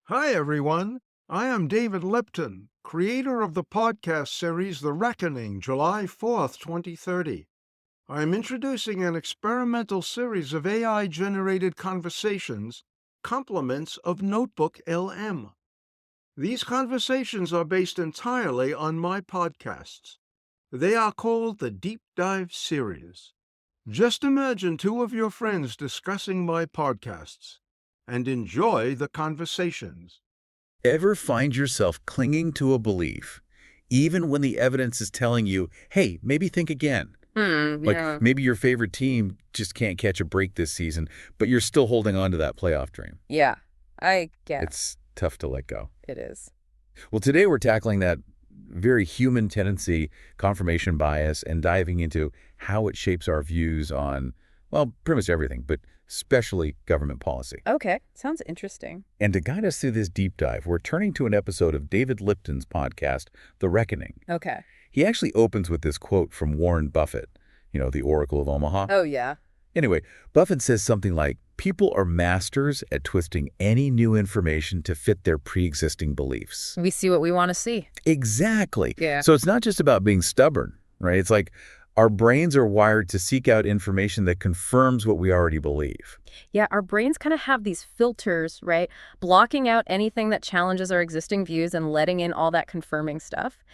Hi, everyone. I am David Lipton, creator of the podcast series The Reckoning, July 4th, 2030. I am introducing an experimental series of AI generated conversations, complements of Notebook LM. These conversations are based entirely on my podcasts. They are called the Deep Dive series. Just imagine two of your friends discussing my podcasts and enjoy the conversations. Ever find yourself clinging to a belief, even when the evidence is telling you, hey, maybe think again? Like Yeah. maybe your favorite team just can't catch a break this season, but you're still holding on to that playoff dream. Yeah. I guess It's tough to let go. it is. Well, today we're tackling that very human tendency, confirmation bias, and diving into how it shapes our views on, well, pretty much everything, but especially government policy. Okay. Sounds interesting. And to guide us through this deep dive, we're turning to an episode of David Lipton's podcast, The Reckoning. Okay. He actually opens with this quote from Warren Buffett, the Oracle of Omaha. Oh, yeah. Anyway, Buffett says something like, people are masters at twisting any new information to fit their pre-existing beliefs. We see what we want to see. Exactly. Yeah. So it's not just about being stubborn, right? It's like our brains are wired to seek out information that confirms what we already believe. Yeah, our brains kind of have these filters, right? Blocking out anything that challenges our existing views and letting in all that confirming stuff.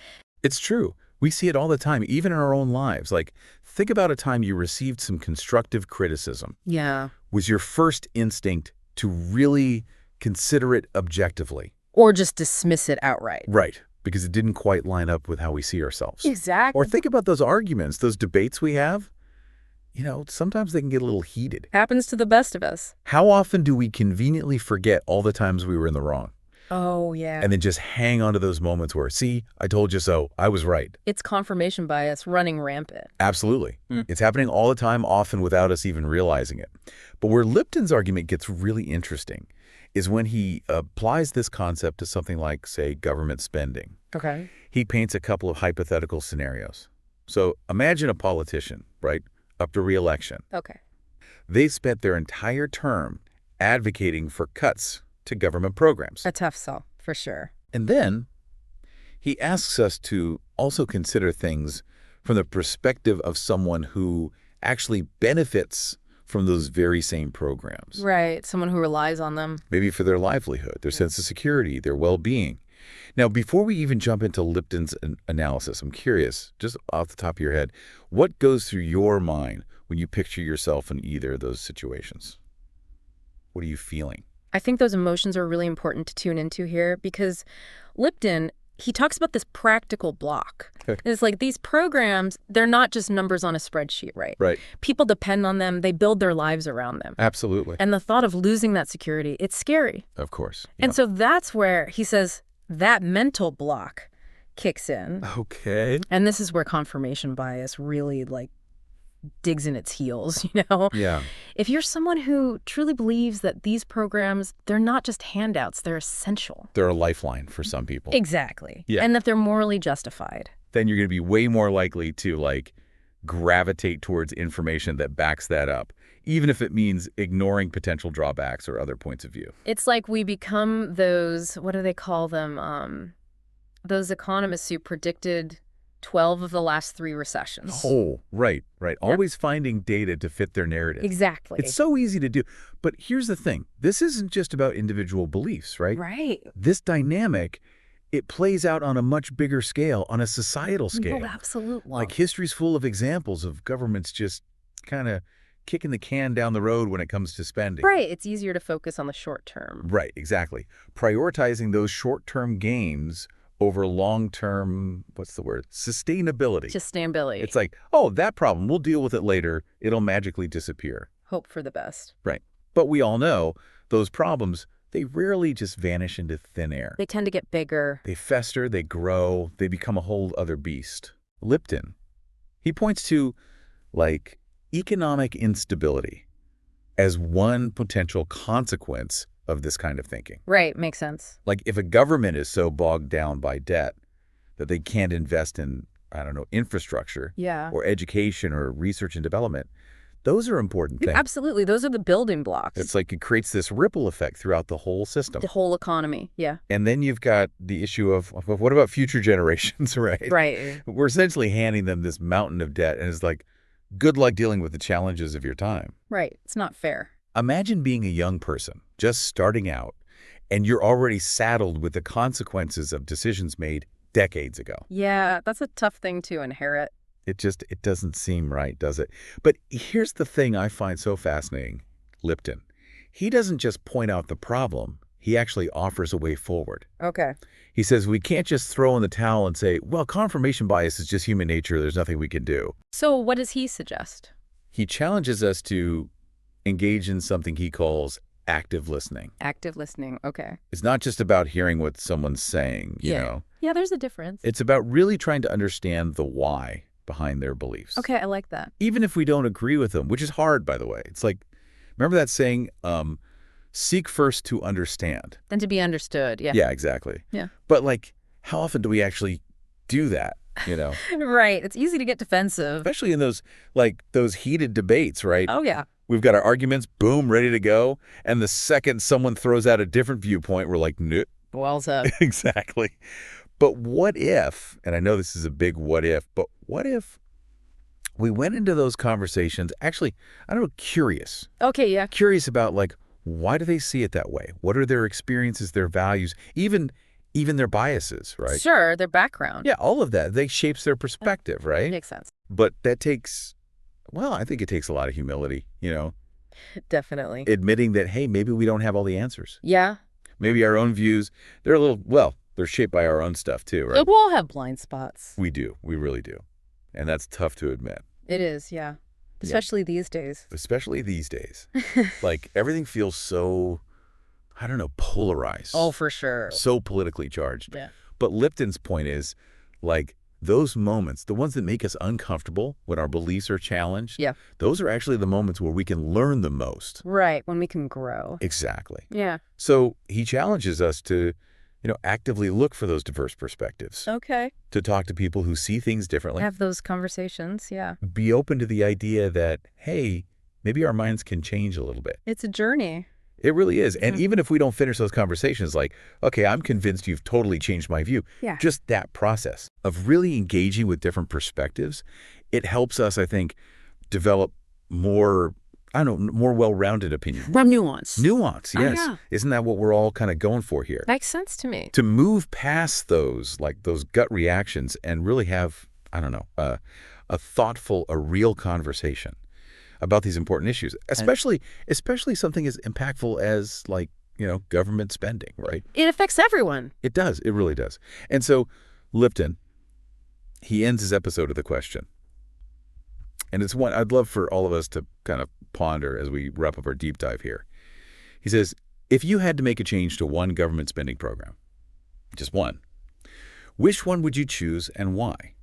It's true. We see it all the time, even in our own lives. Like, think about a time you received some constructive criticism. Yeah. Was your first instinct to really consider it objectively? Or just dismiss it outright. Right, because it didn't quite line up with how we see ourselves. Exactly. Or think about those arguments, those debates we have. Sometimes they can get a little heated. Happens to the best of us. How often do we conveniently forget all the times we were in the wrong? Oh, yeah. And then just hang on to those moments where, see, I told you so, I was right. It's confirmation bias running rampant. Absolutely. It's happening all the time, often without us even realizing it. But where Lipton's argument gets really interesting is when he applies this concept to something like, say, government spending. Okay. He paints a couple of hypothetical scenarios. So imagine a politician, right, up to re-election. Okay. They spent their entire term advocating for cuts to government programs. A tough sell, for sure. And then he asks us to also consider things from the perspective of someone who actually benefits from those very same programs. Right. Someone who relies on them. Maybe for their livelihood, their sense of security, their well-being. Now, before we even jump into Lipton's analysis, I'm curious, just off the top of your head, what goes through your mind when you picture yourself in either of those situations? What are you feeling? I think those emotions are really important to tune into here because Lipton, he talks about this practical block. Okay. It's like these programs, they're not just numbers on a spreadsheet, right? Right. People depend on them. They build their lives around them. Absolutely. And the thought of losing that security, it's scary. Of course. And so that's where he says that mental block kicks in. Okay. And this is where confirmation bias really digs in its heels, Yeah. If you're someone who truly believes that these programs, they're not just handouts, they're essential. They're a lifeline for some people. Exactly. Yeah. And that they're morally justified. Then you're going to be way more likely to gravitate towards information that backs that up, even if it means ignoring potential drawbacks or other points of view. It's like we become those, what do they call them? Those economists who predicted 12 of the last 3 recessions. Oh, right. Always finding data to fit their narrative. Exactly. It's so easy to do. But here's the thing. This isn't just about individual beliefs, right? Right. This dynamic, it plays out on a much bigger scale, on a societal scale. Oh, absolutely. Like history's full of examples of governments just kind of kicking the can down the road when it comes to spending. Right. It's easier to focus on the short term. Right, exactly. Prioritizing those short-term gains over long-term, sustainability. Sustainability. It's like, oh, that problem, we'll deal with it later. It'll magically disappear. Hope for the best. Right. But we all know those problems, they rarely just vanish into thin air. They tend to get bigger. They fester, they grow, they become a whole other beast. Lipton, he points to, economic instability as one potential consequence of this kind of thinking. Right, makes sense. Like if a government is so bogged down by debt that they can't invest in, infrastructure Yeah. or education or research and development, Those are important things. Absolutely. Those are the building blocks. It's like it creates this ripple effect throughout the whole system. The whole economy. Yeah. And then you've got the issue of what about future generations, right? Right. We're essentially handing them this mountain of debt, and it's like, good luck dealing with the challenges of your time. Right. It's not fair. Imagine being a young person, just starting out, and you're already saddled with the consequences of decisions made decades ago. Yeah, that's a tough thing to inherit. It doesn't seem right, does it? But here's the thing I find so fascinating, Lipton. He doesn't just point out the problem, he actually offers a way forward. Okay. He says we can't just throw in the towel and say, well, confirmation bias is just human nature, there's nothing we can do. So what does he suggest? He challenges us to engage in something he calls active listening. Active listening. Okay. It's not just about hearing what someone's saying, you know. Yeah, there's a difference. It's about really trying to understand the why behind their beliefs. Okay, I like that. Even if we don't agree with them, which is hard, by the way. It's like, remember that saying, seek first to understand. Then to be understood. Yeah. Yeah, exactly. Yeah. But like, how often do we actually do that, you know? Right. It's easy to get defensive. Especially in those heated debates, right? Oh, yeah. We've got our arguments, boom, ready to go. And the second someone throws out a different viewpoint, we're like, nope. Well said. Exactly. But what if, and I know this is a big what if, but what if we went into those conversations actually, I don't know, curious. Okay, yeah. Curious about like, why do they see it that way? What are their experiences, their values, even their biases, right? Sure, their background. Yeah, all of that. They shapes their perspective, right? Makes sense. But that takes, well, I think it takes a lot of humility, you know, Definitely. admitting that, hey, maybe we don't have all the answers. Yeah. Maybe our own views, they're a little, well, they're shaped by our own stuff too, right? We all have blind spots. We do. We really do. And that's tough to admit. It is, yeah. Especially these days. Especially these days. Like everything feels so, I don't know, polarized. Oh, for sure. So politically charged. Yeah. But Lipton's point is, like, those moments, the ones that make us uncomfortable when our beliefs are challenged, Yeah. those are actually the moments where we can learn the most. Right, when we can grow. Exactly. Yeah. So he challenges us to, you know, actively look for those diverse perspectives, Okay. to talk to people who see things differently, Have those conversations, yeah. be open to the idea that, hey, maybe our minds can change a little bit. It's a journey. It really is. And even if we don't finish those conversations like, okay, I'm convinced you've totally changed my view. Yeah. Just that process of really engaging with different perspectives, it helps us, I think, develop more, I don't know, more well-rounded opinion. From nuance. Nuance, yes. yeah. Isn't that what we're all kind of going for here? Makes sense to me. To move past those, like those gut reactions and really have, I don't know, a thoughtful, a real conversation about these important issues, especially something as impactful as, like, you know, government spending, right? It affects everyone. It does. It really does. And so Lipton, he ends his episode with a question. And it's one I'd love for all of us to kind of ponder as we wrap up our deep dive here. He says, if you had to make a change to one government spending program, just one, which one would you choose and why?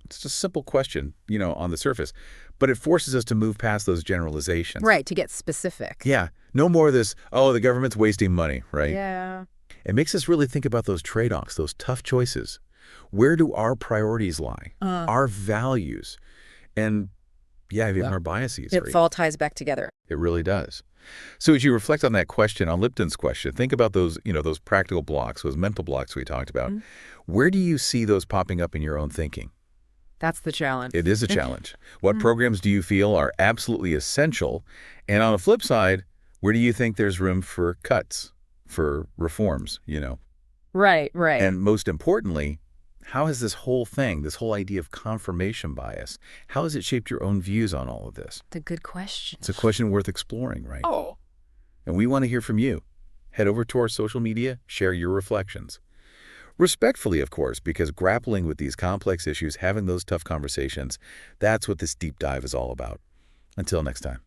It's a simple question, you know, on the surface, but it forces us to move past those generalizations. Right, to get specific. Yeah. No more of this, oh, the government's wasting money, right? Yeah. It makes us really think about those trade-offs, those tough choices. Where do our priorities lie? Our values? And, yeah, even our biases. It all ties back together. It really does. So as you reflect on that question, on Lipton's question, think about those, you know, those practical blocks, those mental blocks we talked about. Where do you see those popping up in your own thinking? That's the challenge. It is a challenge. What programs do you feel are absolutely essential? And on the flip side, where do you think there's room for cuts, for reforms, you know? Right, right. And most importantly, how has this whole thing, this whole idea of confirmation bias, how has it shaped your own views on all of this? It's a good question. It's a question worth exploring, right? Oh. And we want to hear from you. Head over to our social media, share your reflections. Respectfully, of course, because grappling with these complex issues, having those tough conversations, that's what this deep dive is all about. Until next time.